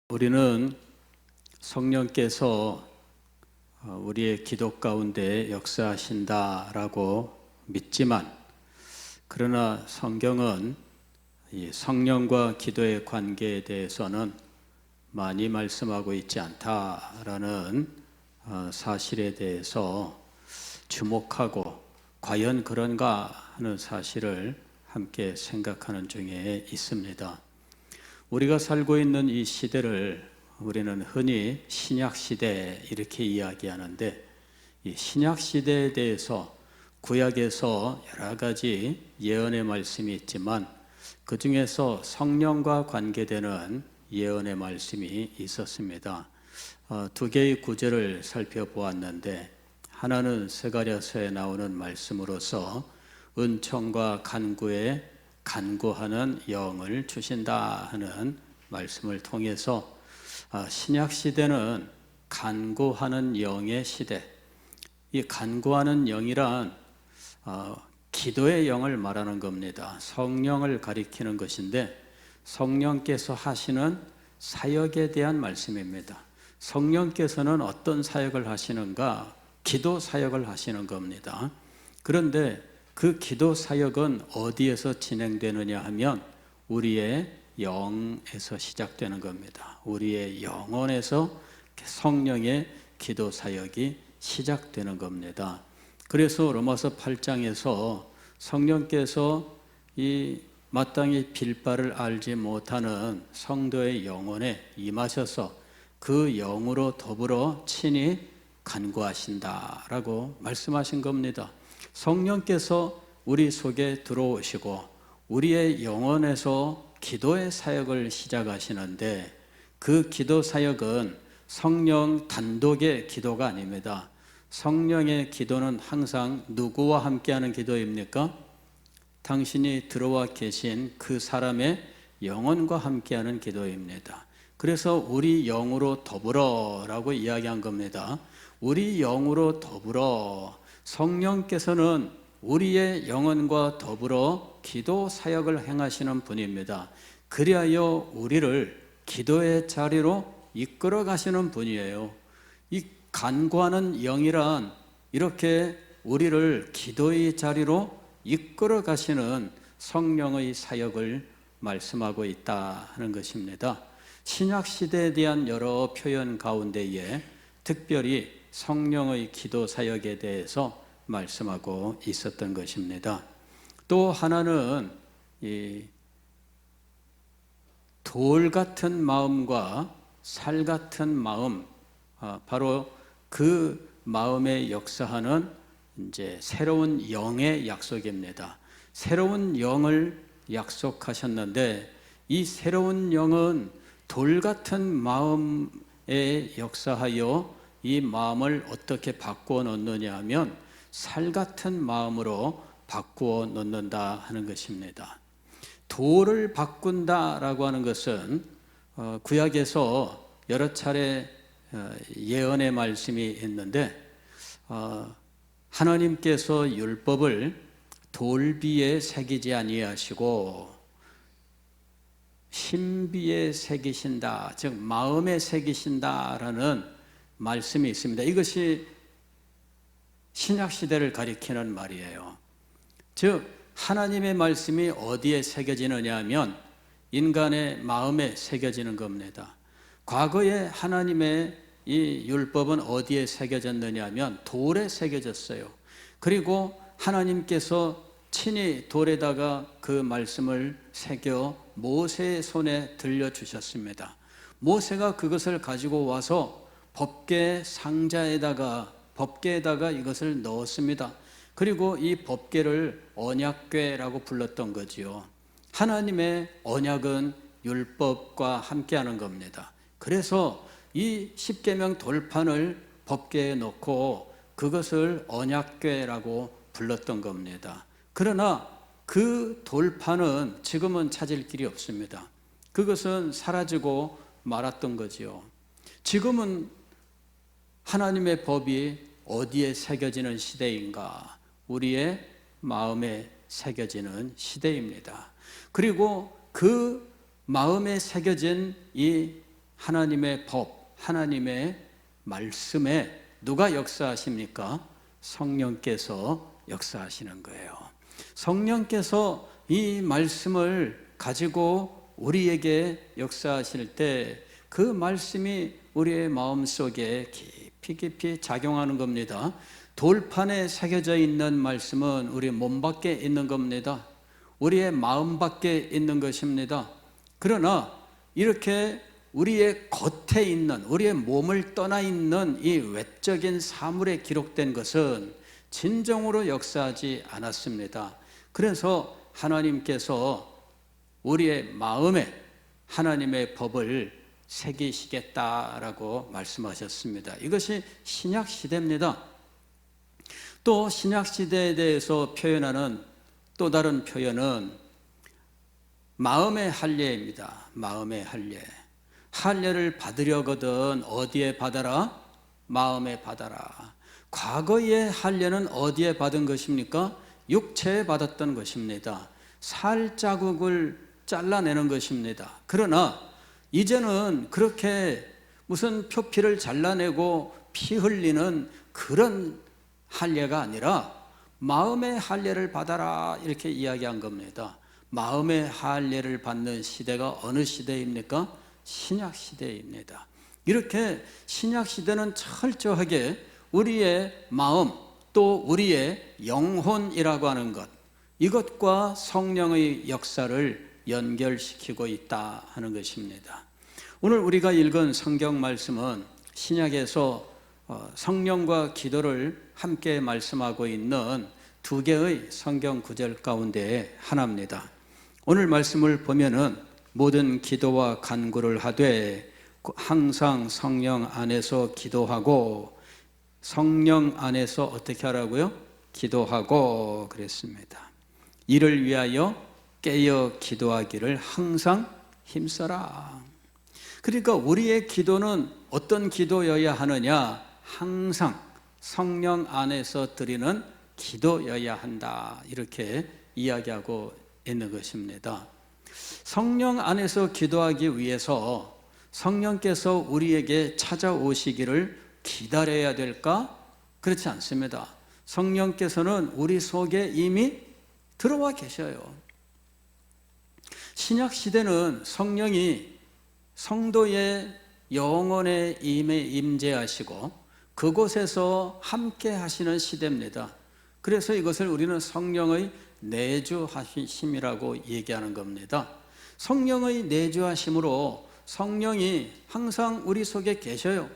우리는 성령께서 우리의 기도 가운데 역사하신다라고 믿지만, 그러나 성경은 이 성령과 기도의 관계에 대해서는 많이 말씀하고 있지 않다라는 사실에 대해서 주목하고 과연 그런가 하는 사실을 함께 생각하는 중에 있습니다. 우리가 살고 있는 이 시대를 우리는 흔히 신약시대 이렇게 이야기하는데, 이 신약시대에 대해서 구약에서 여러 가지 예언의 말씀이 있지만 그 중에서 성령과 관계되는 예언의 말씀이 있었습니다. 두 개의 구절을 살펴보았는데, 하나는 스가랴서에 나오는 말씀으로서 은총과 간구에 간구하는 영을 주신다 하는 말씀을 통해서 신약 시대는 간구하는 영의 시대. 이 간구하는 영이란 기도의 영을 말하는 겁니다. 성령을 가리키는 것인데, 성령께서 하시는 사역에 대한 말씀입니다. 성령께서는 어떤 사역을 하시는가? 기도 사역을 하시는 겁니다. 그런데 그 기도 사역은 어디에서 진행되느냐 하면 우리의 영에서 시작되는 겁니다. 우리의 영혼에서 성령의 기도 사역이 시작되는 겁니다. 그래서 로마서 8장에서 성령께서 이 마땅히 빌바를 알지 못하는 성도의 영혼에 임하셔서 그 영으로 더불어 친히 간구하신다라고 말씀하신 겁니다. 성령께서 우리 속에 들어오시고 우리의 영혼에서 기도의 사역을 시작하시는데, 그 기도 사역은 성령 단독의 기도가 아닙니다. 성령의 기도는 항상 누구와 함께하는 기도입니까? 당신이 들어와 계신 그 사람의 영혼과 함께하는 기도입니다. 그래서 우리 영으로 더불어라고 이야기한 겁니다. 우리 영으로 더불어, 성령께서는 우리의 영혼과 더불어 기도 사역을 행하시는 분입니다. 그리하여 우리를 기도의 자리로 이끌어 가시는 분이에요. 이 간구하는 영이란 이렇게 우리를 기도의 자리로 이끌어 가시는 성령의 사역을 말씀하고 있다 하는 것입니다. 신약 시대에 대한 여러 표현 가운데에 특별히 성령의 기도 사역에 대해서 말씀하고 있었던 것입니다. 또 하나는 이 돌 같은 마음과 살 같은 마음, 바로 그 마음에 역사하는 이제 새로운 영의 약속입니다. 새로운 영을 약속하셨는데, 이 새로운 영은 돌 같은 마음에 역사하여 이 마음을 어떻게 바꾸어 놓느냐 하면 살 같은 마음으로 바꾸어 놓는다 하는 것입니다. 돌을 바꾼다라고 하는 것은 구약에서 여러 차례 예언의 말씀이 있는데, 하나님께서 율법을 돌비에 새기지 아니하시고 신비에 새기신다, 즉 마음에 새기신다라는 말씀이 있습니다. 이것이 신약시대를 가리키는 말이에요. 즉 하나님의 말씀이 어디에 새겨지느냐 하면 인간의 마음에 새겨지는 겁니다. 과거에 하나님의 이 율법은 어디에 새겨졌느냐 하면 돌에 새겨졌어요. 그리고 하나님께서 친히 돌에다가 그 말씀을 새겨 모세의 손에 들려주셨습니다. 모세가 그것을 가지고 와서 법궤 상자에다가, 법궤에다가 이것을 넣었습니다. 그리고 이 법궤를 언약궤라고 불렀던 거지요. 하나님의 언약은 율법과 함께하는 겁니다. 그래서 이 십계명 돌판을 법궤에 넣고 그것을 언약궤라고 불렀던 겁니다. 그러나 그 돌판은 지금은 찾을 길이 없습니다. 그것은 사라지고 말았던 거지요. 지금은 하나님의 법이 어디에 새겨지는 시대인가? 우리의 마음에 새겨지는 시대입니다. 그리고 그 마음에 새겨진 이 하나님의 법, 하나님의 말씀에 누가 역사하십니까? 성령께서 역사하시는 거예요. 성령께서 이 말씀을 가지고 우리에게 역사하실 때 그 말씀이 우리의 마음속에 깊이 깊이 작용하는 겁니다. 돌판에 새겨져 있는 말씀은 우리 몸 밖에 있는 겁니다. 우리의 마음 밖에 있는 것입니다. 그러나 이렇게 우리의 겉에 있는, 우리의 몸을 떠나 있는 이 외적인 사물에 기록된 것은 진정으로 역사하지 않았습니다. 그래서 하나님께서 우리의 마음에 하나님의 법을 새기시겠다라고 말씀하셨습니다. 이것이 신약 시대입니다. 또 신약 시대에 대해서 표현하는 또 다른 표현은 마음의 할례입니다. 마음의 할례. 할례를 받으려거든 어디에 받아라? 마음에 받아라. 과거의 할례는 어디에 받은 것입니까? 육체에 받았던 것입니다. 살 자국을 잘라내는 것입니다. 그러나 이제는 그렇게 무슨 표피를 잘라내고 피 흘리는 그런 할례가 아니라 마음의 할례를 받아라 이렇게 이야기한 겁니다. 마음의 할례를 받는 시대가 어느 시대입니까? 신약 시대입니다. 이렇게 신약 시대는 철저하게 우리의 마음 또 우리의 영혼이라고 하는 것, 이것과 성령의 역사를 연결시키고 있다 하는 것입니다. 오늘 우리가 읽은 성경 말씀은 신약에서 성령과 기도를 함께 말씀하고 있는 두 개의 성경 구절 가운데 하나입니다. 오늘 말씀을 보면은 모든 기도와 간구를 하되 항상 성령 안에서 기도하고, 성령 안에서 어떻게 하라고요? 기도하고 그랬습니다. 이를 위하여 깨어 기도하기를 항상 힘써라. 그러니까 우리의 기도는 어떤 기도여야 하느냐? 항상 성령 안에서 드리는 기도여야 한다, 이렇게 이야기하고 있는 것입니다. 성령 안에서 기도하기 위해서 성령께서 우리에게 찾아오시기를 기다려야 될까? 그렇지 않습니다. 성령께서는 우리 속에 이미 들어와 계셔요. 신약 시대는 성령이 성도의 영혼의 임재하시고 그곳에서 함께 하시는 시대입니다. 그래서 이것을 우리는 성령의 내주하심이라고 얘기하는 겁니다. 성령의 내주하심으로 성령이 항상 우리 속에 계셔요.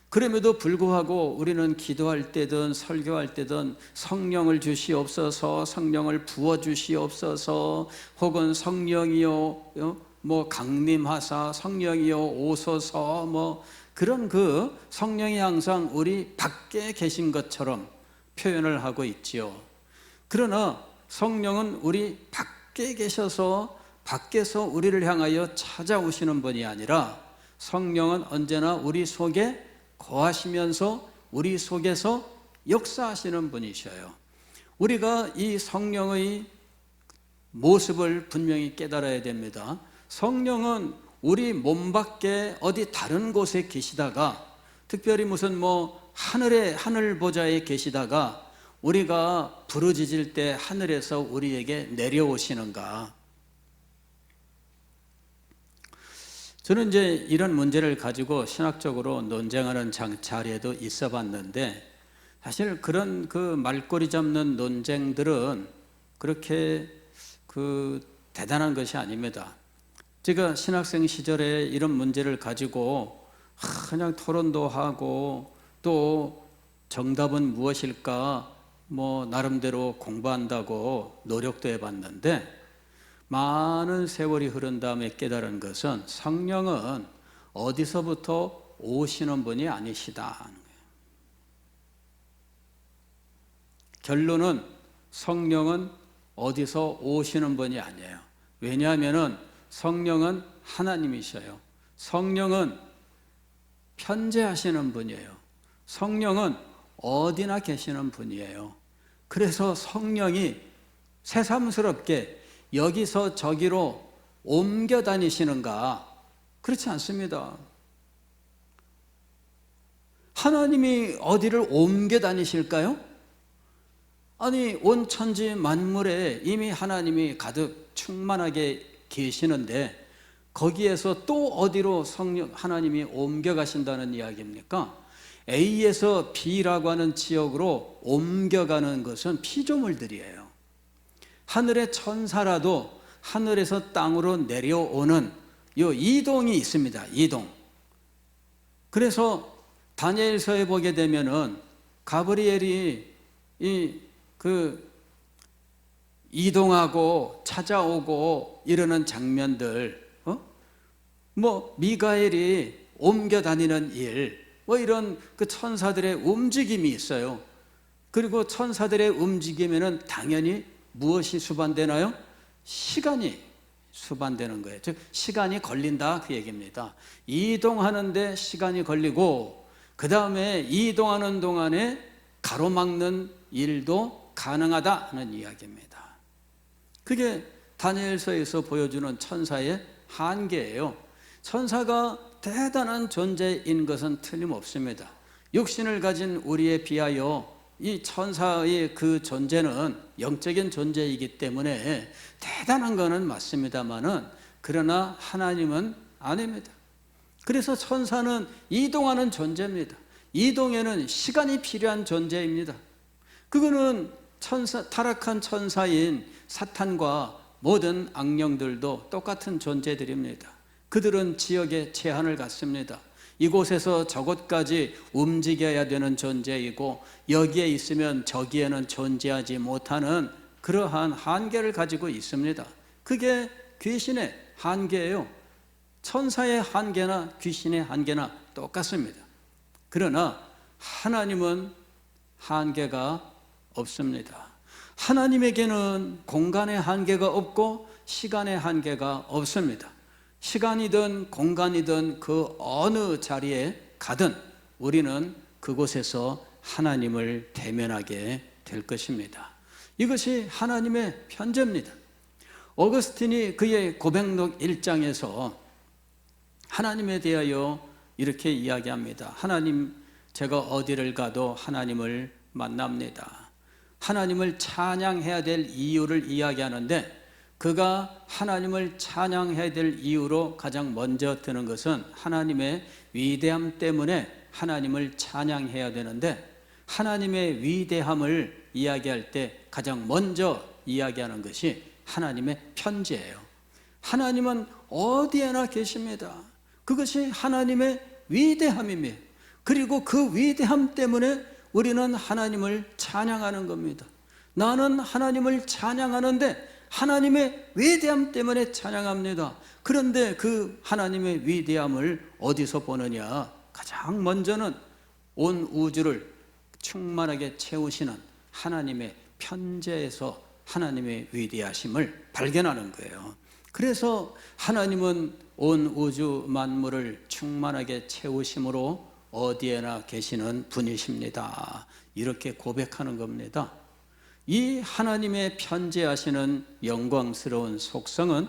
그럼에도 불구하고 우리는 기도할 때든 설교할 때든 성령을 주시옵소서, 성령을 부어주시옵소서, 혹은 성령이여 강림하사, 성령이여 오소서, 그런 그 성령이 항상 우리 밖에 계신 것처럼 표현을 하고 있지요. 그러나 성령은 우리 밖에 계셔서 밖에서 우리를 향하여 찾아오시는 분이 아니라 성령은 언제나 우리 속에 거하시면서 우리 속에서 역사하시는 분이셔요. 우리가 이 성령의 모습을 분명히 깨달아야 됩니다. 성령은 우리 몸 밖에 어디 다른 곳에 계시다가, 특별히 무슨 하늘 보좌에 계시다가 우리가 부르짖을 때 하늘에서 우리에게 내려오시는가? 저는 이제 이런 문제를 가지고 신학적으로 논쟁하는 자리에도 있어 봤는데, 사실 그런 그 말꼬리 잡는 논쟁들은 그렇게 대단한 것이 아닙니다. 제가 신학생 시절에 이런 문제를 가지고 그냥 토론도 하고 또 정답은 무엇일까 나름대로 공부한다고 노력도 해봤는데, 많은 세월이 흐른 다음에 깨달은 것은 성령은 어디서부터 오시는 분이 아니시다. 결론은 성령은 어디서 오시는 분이 아니에요. 왜냐하면 성령은 하나님이셔요. 성령은 편재하시는 분이에요. 성령은 어디나 계시는 분이에요. 그래서 성령이 새삼스럽게 여기서 저기로 옮겨 다니시는가? 그렇지 않습니다. 하나님이 어디를 옮겨 다니실까요? 아니, 온 천지 만물에 이미 하나님이 가득 충만하게 계시는데 거기에서 또 어디로 성령 하나님이 옮겨가신다는 이야기입니까? A에서 B라고 하는 지역으로 옮겨가는 것은 피조물들이에요. 하늘의 천사라도 하늘에서 땅으로 내려오는 요 이동이 있습니다. 이동. 그래서 다니엘서에 보게 되면은 가브리엘이 이동하고 찾아오고 이러는 장면들, 미가엘이 옮겨 다니는 일, 이런 그 천사들의 움직임이 있어요. 그리고 천사들의 움직임에는 당연히 무엇이 수반되나요? 시간이 수반되는 거예요. 즉 시간이 걸린다 그 얘기입니다. 이동하는데 시간이 걸리고 그 다음에 이동하는 동안에 가로막는 일도 가능하다 하는 이야기입니다. 그게 다니엘서에서 보여주는 천사의 한계예요. 천사가 대단한 존재인 것은 틀림없습니다. 육신을 가진 우리에 비하여 이 천사의 그 존재는 영적인 존재이기 때문에 대단한 것은 맞습니다만은 그러나 하나님은 아닙니다. 그래서 천사는 이동하는 존재입니다. 이동에는 시간이 필요한 존재입니다. 그거는 타락한 천사인 사탄과 모든 악령들도 똑같은 존재들입니다. 그들은 지역에 제한을 갖습니다. 이곳에서 저곳까지 움직여야 되는 존재이고 여기에 있으면 저기에는 존재하지 못하는 그러한 한계를 가지고 있습니다. 그게 귀신의 한계예요. 천사의 한계나 귀신의 한계나 똑같습니다. 그러나 하나님은 한계가 없습니다. 하나님에게는 공간의 한계가 없고 시간의 한계가 없습니다. 시간이든 공간이든 그 어느 자리에 가든 우리는 그곳에서 하나님을 대면하게 될 것입니다. 이것이 하나님의 편제입니다. 어거스틴이 그의 고백록 1장에서 하나님에 대하여 이렇게 이야기합니다. 하나님, 제가 어디를 가도 하나님을 만납니다. 하나님을 찬양해야 될 이유를 이야기하는데 그가 하나님을 찬양해야 될 이유로 가장 먼저 드는 것은 하나님의 위대함 때문에 하나님을 찬양해야 되는데 하나님의 위대함을 이야기할 때 가장 먼저 이야기하는 것이 하나님의 편지예요. 하나님은 어디에나 계십니다. 그것이 하나님의 위대함입니다. 그리고 그 위대함 때문에 우리는 하나님을 찬양하는 겁니다. 나는 하나님을 찬양하는데 하나님의 위대함 때문에 찬양합니다. 그런데 그 하나님의 위대함을 어디서 보느냐? 가장 먼저는 온 우주를 충만하게 채우시는 하나님의 편재에서 하나님의 위대하심을 발견하는 거예요. 그래서 하나님은 온 우주 만물을 충만하게 채우심으로 어디에나 계시는 분이십니다. 이렇게 고백하는 겁니다. 이 하나님의 편재하시는 영광스러운 속성은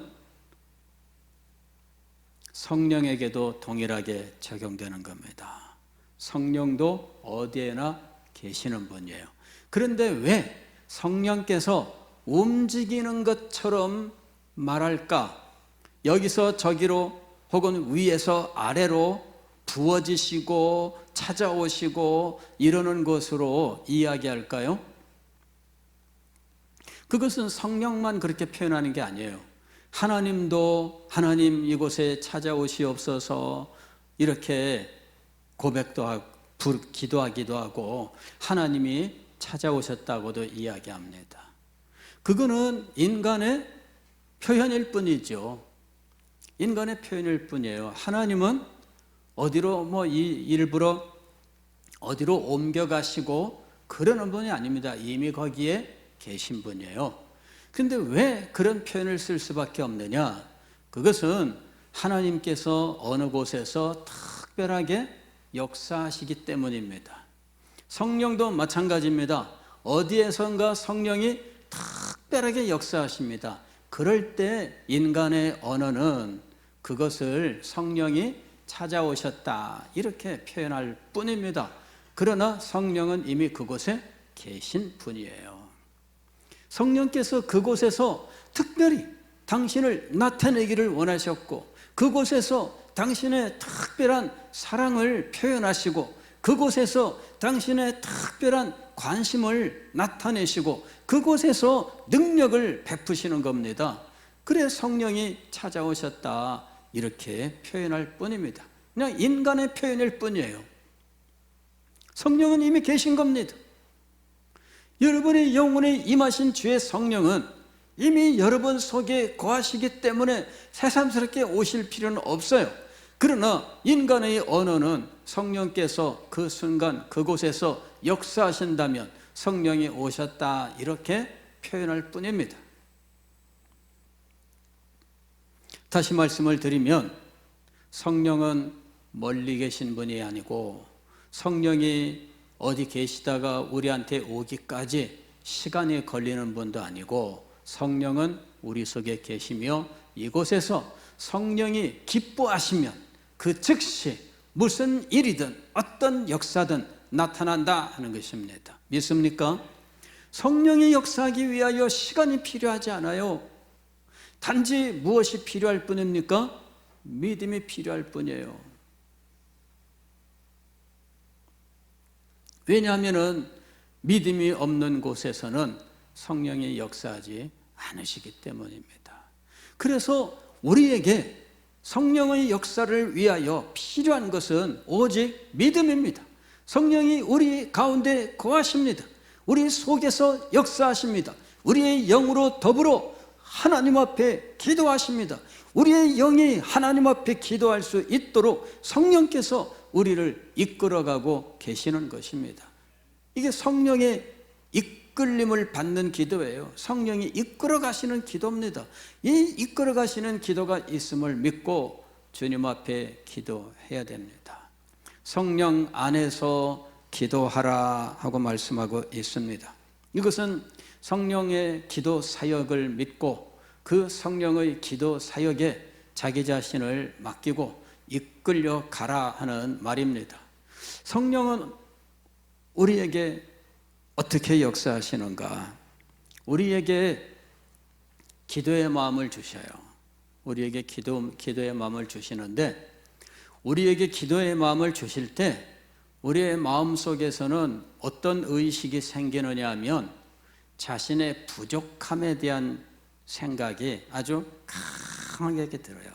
성령에게도 동일하게 적용되는 겁니다. 성령도 어디에나 계시는 분이에요. 그런데 왜 성령께서 움직이는 것처럼 말할까? 여기서 저기로 혹은 위에서 아래로 부어지시고 찾아오시고 이러는 것으로 이야기할까요? 그것은 성령만 그렇게 표현하는 게 아니에요. 하나님도 하나님 이곳에 찾아오시옵소서 이렇게 고백도 하고 기도하기도 하고 하나님이 찾아오셨다고도 이야기합니다. 그거는 인간의 표현일 뿐이죠. 인간의 표현일 뿐이에요. 하나님은 어디로 일부러 어디로 옮겨가시고 그러는 분이 아닙니다. 이미 거기에 계신 분이에요. 그런데 왜 그런 표현을 쓸 수밖에 없느냐? 그것은 하나님께서 어느 곳에서 특별하게 역사하시기 때문입니다. 성령도 마찬가지입니다. 어디에선가 성령이 특별하게 역사하십니다. 그럴 때 인간의 언어는 그것을 성령이 찾아오셨다 이렇게 표현할 뿐입니다. 그러나 성령은 이미 그곳에 계신 분이에요. 성령께서 그곳에서 특별히 당신을 나타내기를 원하셨고, 그곳에서 당신의 특별한 사랑을 표현하시고, 그곳에서 당신의 특별한 관심을 나타내시고, 그곳에서 능력을 베푸시는 겁니다. 그래 성령이 찾아오셨다, 이렇게 표현할 뿐입니다. 그냥 인간의 표현일 뿐이에요. 성령은 이미 계신 겁니다. 여러분의 영혼에 임하신 주의 성령은 이미 여러분 속에 거하시기 때문에 새삼스럽게 오실 필요는 없어요. 그러나 인간의 언어는 성령께서 그 순간 그곳에서 역사하신다면 성령이 오셨다, 이렇게 표현할 뿐입니다. 다시 말씀을 드리면 성령은 멀리 계신 분이 아니고, 성령이 어디 계시다가 우리한테 오기까지 시간이 걸리는 분도 아니고, 성령은 우리 속에 계시며 이곳에서 성령이 기뻐하시면 그 즉시 무슨 일이든 어떤 역사든 나타난다 하는 것입니다. 믿습니까? 성령이 역사하기 위하여 시간이 필요하지 않아요. 단지 무엇이 필요할 뿐입니까? 믿음이 필요할 뿐이에요. 왜냐하면 믿음이 없는 곳에서는 성령이 역사하지 않으시기 때문입니다. 그래서 우리에게 성령의 역사를 위하여 필요한 것은 오직 믿음입니다. 성령이 우리 가운데 거하십니다. 우리 속에서 역사하십니다. 우리의 영으로 더불어 하나님 앞에 기도하십니다. 우리의 영이 하나님 앞에 기도할 수 있도록 성령께서 우리를 이끌어가고 계시는 것입니다. 이게 성령의 이끌림을 받는 기도예요. 성령이 이끌어 가시는 기도입니다. 이 이끌어 가시는 기도가 있음을 믿고 주님 앞에 기도해야 됩니다. 성령 안에서 기도하라 하고 말씀하고 있습니다. 이것은 성령의 기도 사역을 믿고 그 성령의 기도 사역에 자기 자신을 맡기고 이끌려 가라 하는 말입니다. 성령은 우리에게 어떻게 역사하시는가? 우리에게 기도의 마음을 주셔요. 우리에게 기도의 마음을 주시는데, 우리에게 기도의 마음을 주실 때 우리의 마음 속에서는 어떤 의식이 생기느냐 하면 자신의 부족함에 대한 생각이 아주 강하게 들어요.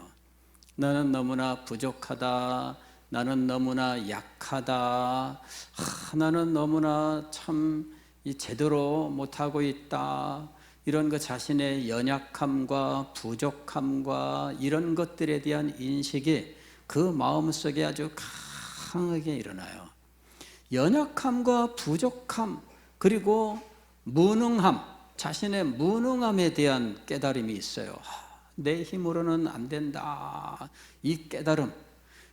나는 너무나 부족하다. 나는 너무나 약하다. 나는 너무나 참 제대로 못하고 있다. 이런 것, 자신의 연약함과 부족함과 이런 것들에 대한 인식이 그 마음속에 아주 강하게 일어나요. 연약함과 부족함, 그리고 무능함, 자신의 무능함에 대한 깨달음이 있어요. 내 힘으로는 안 된다. 이 깨달음.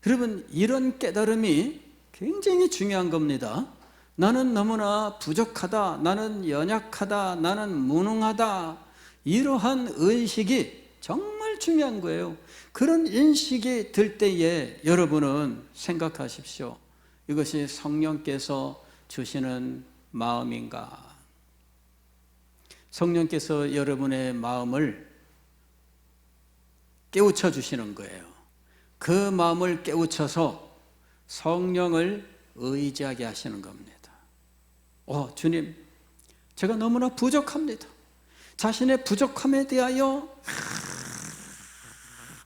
여러분, 이런 깨달음이 굉장히 중요한 겁니다. 나는 너무나 부족하다, 나는 연약하다, 나는 무능하다, 이러한 의식이 정말 중요한 거예요. 그런 인식이 들 때에 여러분은 생각하십시오. 이것이 성령께서 주시는 마음인가? 성령께서 여러분의 마음을 깨우쳐 주시는 거예요. 그 마음을 깨우쳐서 성령을 의지하게 하시는 겁니다. 주님, 제가 너무나 부족합니다. 자신의 부족함에 대하여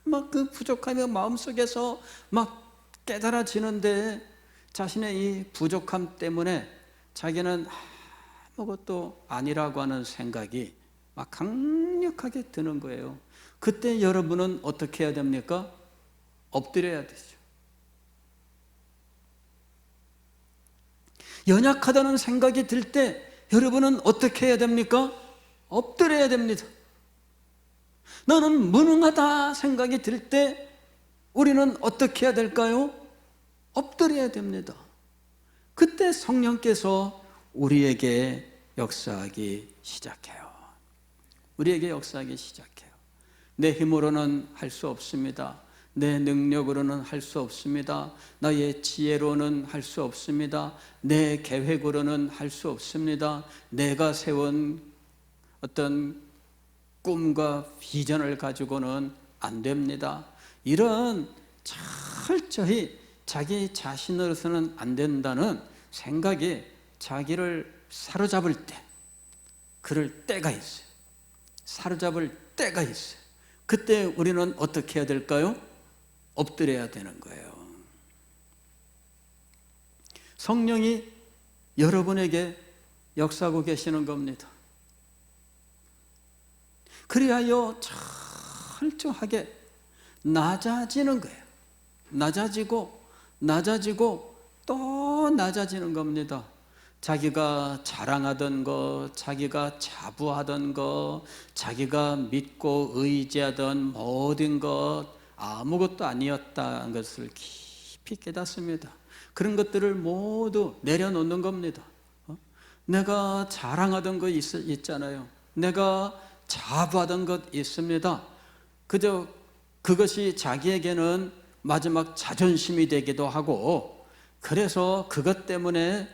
막 그 부족함이 마음속에서 막 깨달아지는데, 자신의 이 부족함 때문에 자기는 아무것도 아니라고 하는 생각이 막 강력하게 드는 거예요. 그때 여러분은 어떻게 해야 됩니까? 엎드려야 되죠. 연약하다는 생각이 들 때 여러분은 어떻게 해야 됩니까? 엎드려야 됩니다. 나는 무능하다 생각이 들 때 우리는 어떻게 해야 될까요? 엎드려야 됩니다. 그때 성령께서 우리에게 역사하기 시작해요. 우리에게 역사하기 시작해요. 내 힘으로는 할 수 없습니다. 내 능력으로는 할 수 없습니다. 나의 지혜로는 할 수 없습니다. 내 계획으로는 할 수 없습니다. 내가 세운 어떤 꿈과 비전을 가지고는 안 됩니다. 이런 철저히 자기 자신으로서는 안 된다는 생각이 자기를 사로잡을 때, 그럴 때가 있어요. 사로잡을 때가 있어요. 그때 우리는 어떻게 해야 될까요? 엎드려야 되는 거예요. 성령이 여러분에게 역사하고 계시는 겁니다. 그리하여 철저하게 낮아지는 거예요. 낮아지고 또 낮아지는 겁니다. 자기가 자랑하던 것, 자기가 자부하던 것, 자기가 믿고 의지하던 모든 것 아무것도 아니었다는 것을 깊이 깨닫습니다. 그런 것들을 모두 내려놓는 겁니다. 내가 자랑하던 것 있잖아요. 내가 자부하던 것 있습니다. 그저 그것이 자기에게는 마지막 자존심이 되기도 하고, 그래서 그것 때문에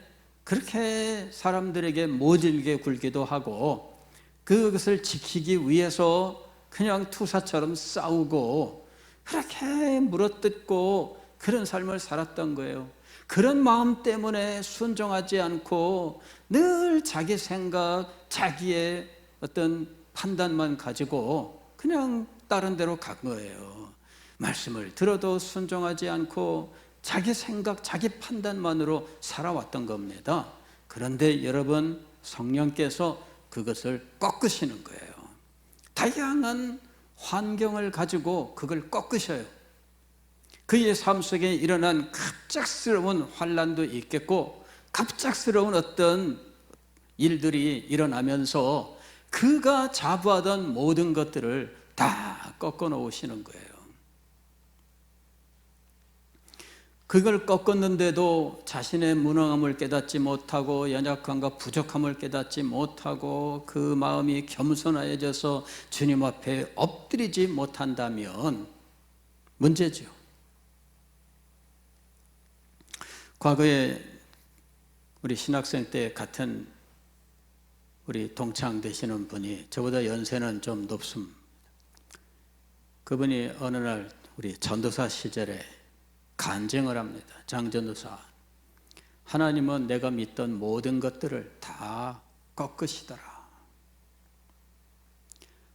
그렇게 사람들에게 모질게 굴기도 하고, 그것을 지키기 위해서 그냥 투사처럼 싸우고 그렇게 물어뜯고 그런 삶을 살았던 거예요. 그런 마음 때문에 순종하지 않고 늘 자기 생각, 자기의 어떤 판단만 가지고 그냥 다른 데로 간 거예요. 말씀을 들어도 순종하지 않고 자기 생각, 자기 판단만으로 살아왔던 겁니다. 그런데 여러분, 성령께서 그것을 꺾으시는 거예요. 다양한 환경을 가지고 그걸 꺾으셔요. 그의 삶 속에 일어난 갑작스러운 환난도 있겠고, 갑작스러운 어떤 일들이 일어나면서 그가 자부하던 모든 것들을 다 꺾어 놓으시는 거예요. 그걸 꺾었는데도 자신의 무능함을 깨닫지 못하고 연약함과 부족함을 깨닫지 못하고 그 마음이 겸손해져서 주님 앞에 엎드리지 못한다면 문제죠. 과거에 우리 신학생 때 같은 우리 동창 되시는 분이, 저보다 연세는 좀 높습니다. 그분이 어느 날 우리 전도사 시절에 간증을 합니다. 장전도사, 하나님은 내가 믿던 모든 것들을 다 꺾으시더라.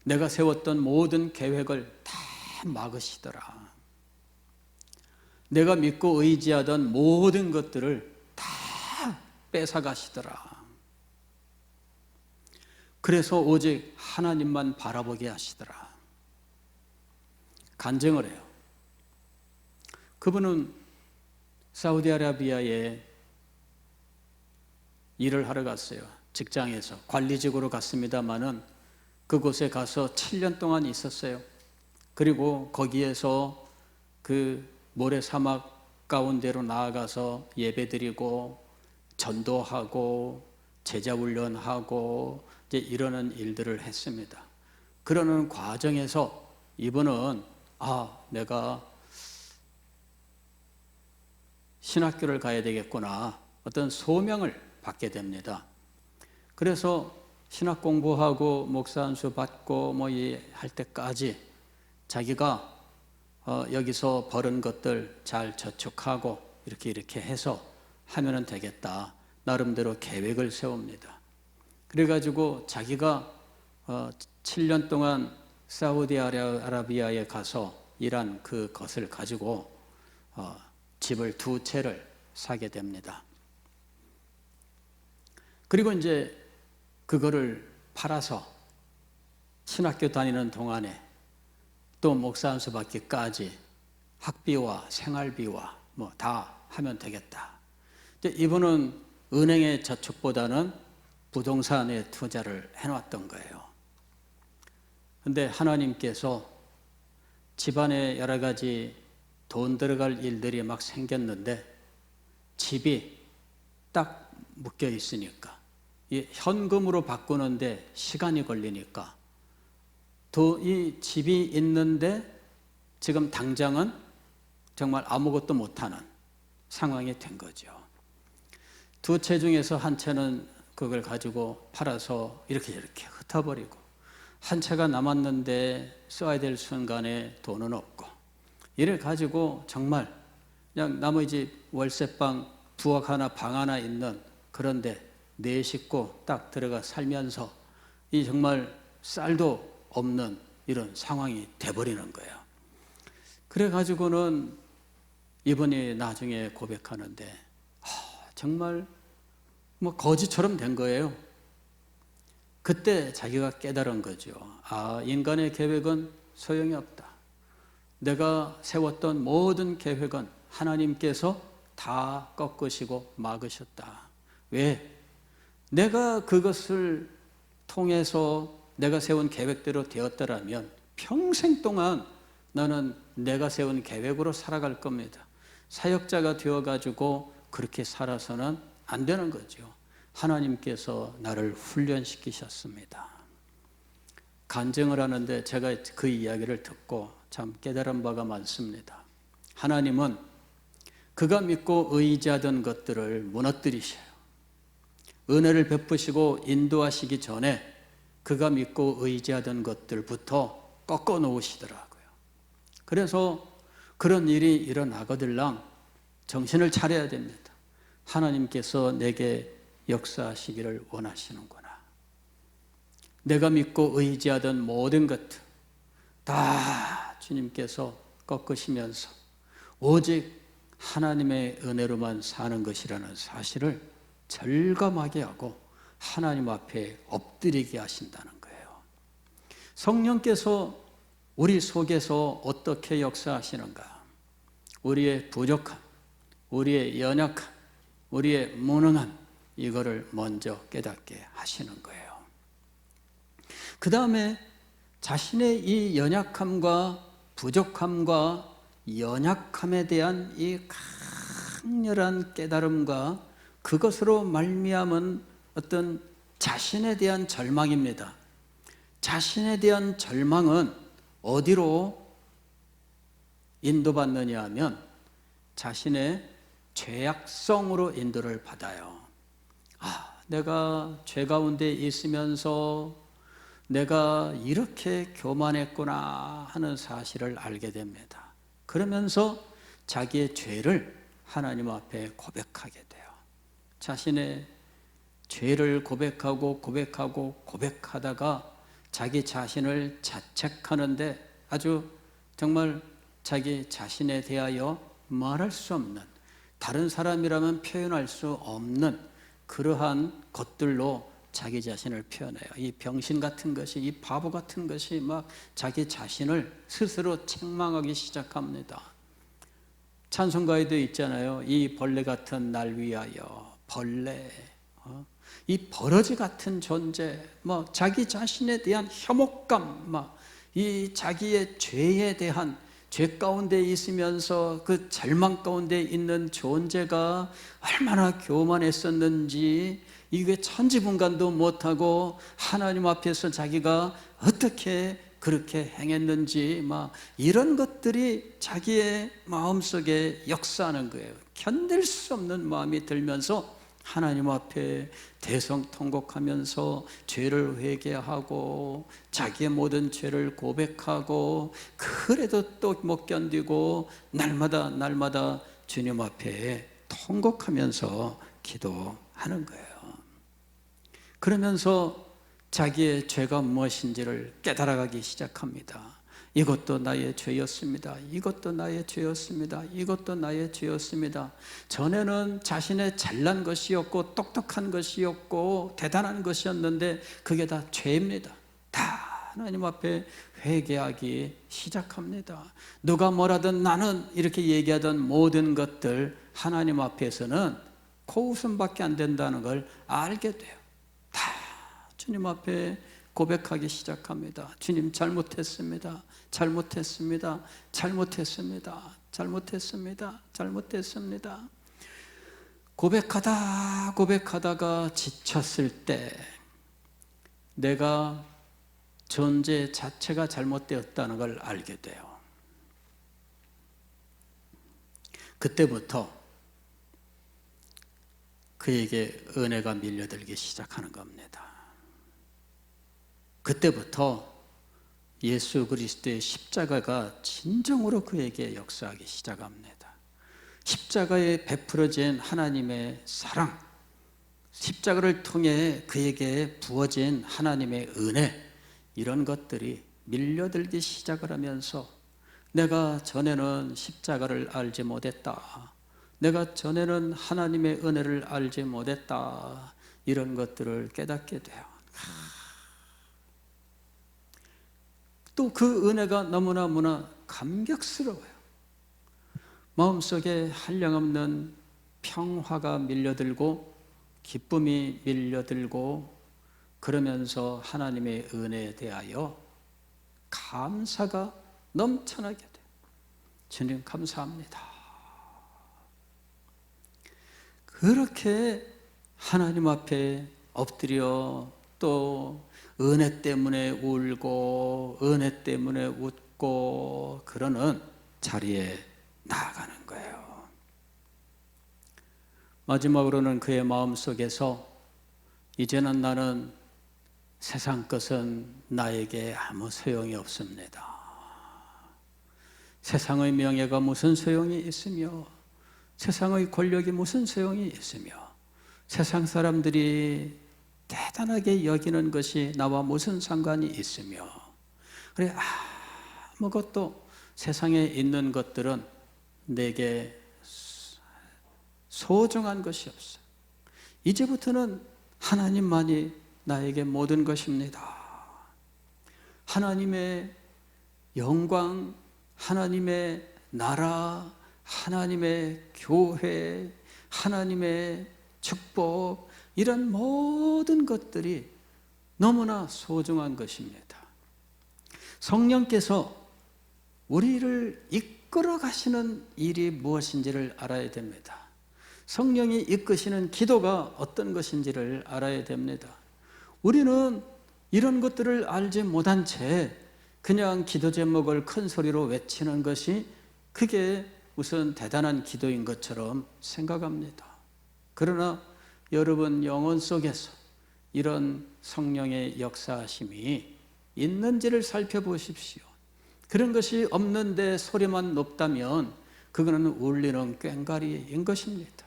내가 세웠던 모든 계획을 다 막으시더라. 내가 믿고 의지하던 모든 것들을 다 뺏어가시더라. 그래서 오직 하나님만 바라보게 하시더라. 간증을 해요. 그분은 사우디아라비아에 일을 하러 갔어요. 직장에서 관리직으로 갔습니다마는 그곳에 가서 7년 동안 있었어요. 그리고 거기에서 그 모래사막 가운데로 나아가서 예배드리고 전도하고 제자훈련하고 이제 이러는 일들을 했습니다. 그러는 과정에서 이분은 내가 신학교를 가야 되겠구나, 어떤 소명을 받게 됩니다. 그래서 신학 공부하고 목사 안수 받고 할 때까지 자기가 여기서 벌은 것들 잘 저축하고 이렇게 해서 하면은 되겠다, 나름대로 계획을 세웁니다. 그래가지고 자기가 7년 동안 사우디아라비아에 가서 일한 그것을 가지고 집을 2채를 사게 됩니다. 그리고 이제 그거를 팔아서 신학교 다니는 동안에 또 목사 안수 받기까지 학비와 생활비와 다 하면 되겠다. 이분은 은행의 저축보다는 부동산에 투자를 해놨던 거예요. 근데 하나님께서 집안에 여러 가지 돈 들어갈 일들이 막 생겼는데 집이 딱 묶여 있으니까, 이 현금으로 바꾸는데 시간이 걸리니까 이 집이 있는데 지금 당장은 정말 아무것도 못하는 상황이 된 거죠. 두 채 중에서 한 채는 그걸 가지고 팔아서 이렇게 흩어버리고, 한 채가 남았는데 써야 될 순간에 돈은 없고, 이를 가지고 정말 그냥 나머지 월세방 부엌 하나 방 하나 있는 그런데 네 식구 딱 들어가 살면서 이 정말 쌀도 없는 이런 상황이 돼버리는 거예요. 그래가지고는 이분이 나중에 고백하는데 정말 뭐 거지처럼 된 거예요. 그때 자기가 깨달은 거죠. 인간의 계획은 소용이 없다. 내가 세웠던 모든 계획은 하나님께서 다 꺾으시고 막으셨다. 왜? 내가 그것을 통해서 내가 세운 계획대로 되었더라면 평생 동안 나는 내가 세운 계획으로 살아갈 겁니다. 사역자가 되어가지고 그렇게 살아서는 안 되는 거죠. 하나님께서 나를 훈련시키셨습니다. 간증을 하는데 제가 그 이야기를 듣고 참 깨달은 바가 많습니다. 하나님은 그가 믿고 의지하던 것들을 무너뜨리셔요. 은혜를 베푸시고 인도하시기 전에 그가 믿고 의지하던 것들부터 꺾어 놓으시더라고요. 그래서 그런 일이 일어나거들랑 정신을 차려야 됩니다. 하나님께서 내게 역사하시기를 원하시는구나. 내가 믿고 의지하던 모든 것들 다 주님께서 꺾으시면서 오직 하나님의 은혜로만 사는 것이라는 사실을 절감하게 하고 하나님 앞에 엎드리게 하신다는 거예요. 성령께서 우리 속에서 어떻게 역사하시는가? 우리의 부족함, 우리의 연약함, 우리의 무능함, 이거를 먼저 깨닫게 하시는 거예요. 그 다음에 자신의 이 연약함과 부족함과 연약함에 대한 이 강렬한 깨달음과 그것으로 말미암은 어떤 자신에 대한 절망입니다. 자신에 대한 절망은 어디로 인도받느냐 하면 자신의 죄악성으로 인도를 받아요. 내가 죄 가운데 있으면서 내가 이렇게 교만했구나 하는 사실을 알게 됩니다. 그러면서 자기의 죄를 하나님 앞에 고백하게 돼요. 자신의 죄를 고백하다가 자기 자신을 자책하는데 아주 정말 자기 자신에 대하여 말할 수 없는, 다른 사람이라면 표현할 수 없는 그러한 것들로 자기 자신을 표현해요. 이 병신 같은 것이, 이 바보 같은 것이 막 자기 자신을 스스로 책망하기 시작합니다. 찬송가에도 있잖아요. 이 벌레 같은 날 위하여, 벌레, 이 버러지 같은 존재, 자기 자신에 대한 혐오감, 이 자기의 죄에 대한, 죄 가운데 있으면서 그 절망 가운데 있는 존재가 얼마나 교만했었는지, 이게 천지분간도 못하고 하나님 앞에서 자기가 어떻게 그렇게 행했는지, 이런 것들이 자기의 마음속에 역사하는 거예요. 견딜 수 없는 마음이 들면서 하나님 앞에 대성통곡하면서 죄를 회개하고 자기의 모든 죄를 고백하고, 그래도 또 못 견디고 날마다 주님 앞에 통곡하면서 기도하는 거예요. 그러면서 자기의 죄가 무엇인지를 깨달아가기 시작합니다. 이것도 나의 죄였습니다. 이것도 나의 죄였습니다. 이것도 나의 죄였습니다. 전에는 자신의 잘난 것이었고 똑똑한 것이었고 대단한 것이었는데 그게 다 죄입니다. 다 하나님 앞에 회개하기 시작합니다. 누가 뭐라든 나는 이렇게 얘기하던 모든 것들 하나님 앞에서는 코웃음밖에 안 된다는 걸 알게 돼요. 다 주님 앞에 고백하기 시작합니다. 주님, 잘못했습니다. 고백하다가 지쳤을 때 내가 존재 자체가 잘못되었다는 걸 알게 돼요. 그때부터 그에게 은혜가 밀려들기 시작하는 겁니다. 그때부터 예수 그리스도의 십자가가 진정으로 그에게 역사하기 시작합니다. 십자가에 베풀어진 하나님의 사랑, 십자가를 통해 그에게 부어진 하나님의 은혜, 이런 것들이 밀려들기 시작을 하면서 내가 전에는 십자가를 알지 못했다, 내가 전에는 하나님의 은혜를 알지 못했다, 이런 것들을 깨닫게 돼요. 또 그 은혜가 너무나 감격스러워요. 마음속에 한량없는 평화가 밀려들고 기쁨이 밀려들고, 그러면서 하나님의 은혜에 대하여 감사가 넘쳐나게 돼요. 주님 감사합니다. 그렇게 하나님 앞에 엎드려 또 은혜 때문에 울고 은혜 때문에 웃고 그러는 자리에 나아가는 거예요. 마지막으로는 그의 마음속에서 이제는 나는 세상 것은 나에게 아무 소용이 없습니다. 세상의 명예가 무슨 소용이 있으며, 세상의 권력이 무슨 소용이 있으며, 세상 사람들이 대단하게 여기는 것이 나와 무슨 상관이 있으며, 그래 아무것도 세상에 있는 것들은 내게 소중한 것이 없어. 이제부터는 하나님만이 나에게 모든 것입니다. 하나님의 영광, 하나님의 나라, 하나님의 교회, 하나님의 축복, 이런 모든 것들이 너무나 소중한 것입니다. 성령께서 우리를 이끌어 가시는 일이 무엇인지를 알아야 됩니다. 성령이 이끄시는 기도가 어떤 것인지를 알아야 됩니다. 우리는 이런 것들을 알지 못한 채 그냥 기도 제목을 큰 소리로 외치는 것이 그게 무슨 대단한 기도인 것처럼 생각합니다. 그러나 여러분 영혼 속에서 이런 성령의 역사하심이 있는지를 살펴보십시오. 그런 것이 없는데 소리만 높다면 그거는 울리는 꽹과리인 것입니다.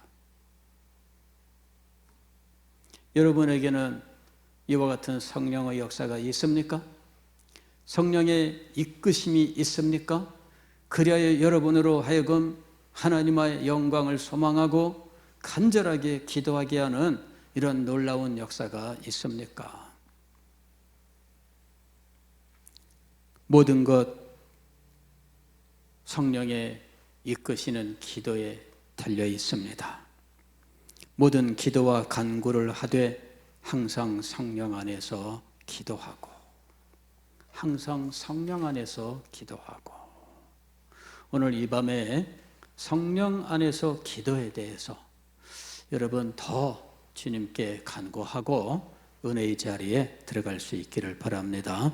여러분에게는 이와 같은 성령의 역사가 있습니까? 성령의 이끄심이 있습니까? 그리하여 여러분으로 하여금 하나님의 영광을 소망하고 간절하게 기도하게 하는 이런 놀라운 역사가 있습니까? 모든 것 성령의 이끄시는 기도에 달려 있습니다. 모든 기도와 간구를 하되 항상 성령 안에서 기도하고, 항상 성령 안에서 기도하고. 오늘 이 밤에 성령 안에서 기도에 대해서 여러분 더 주님께 간구하고 은혜의 자리에 들어갈 수 있기를 바랍니다.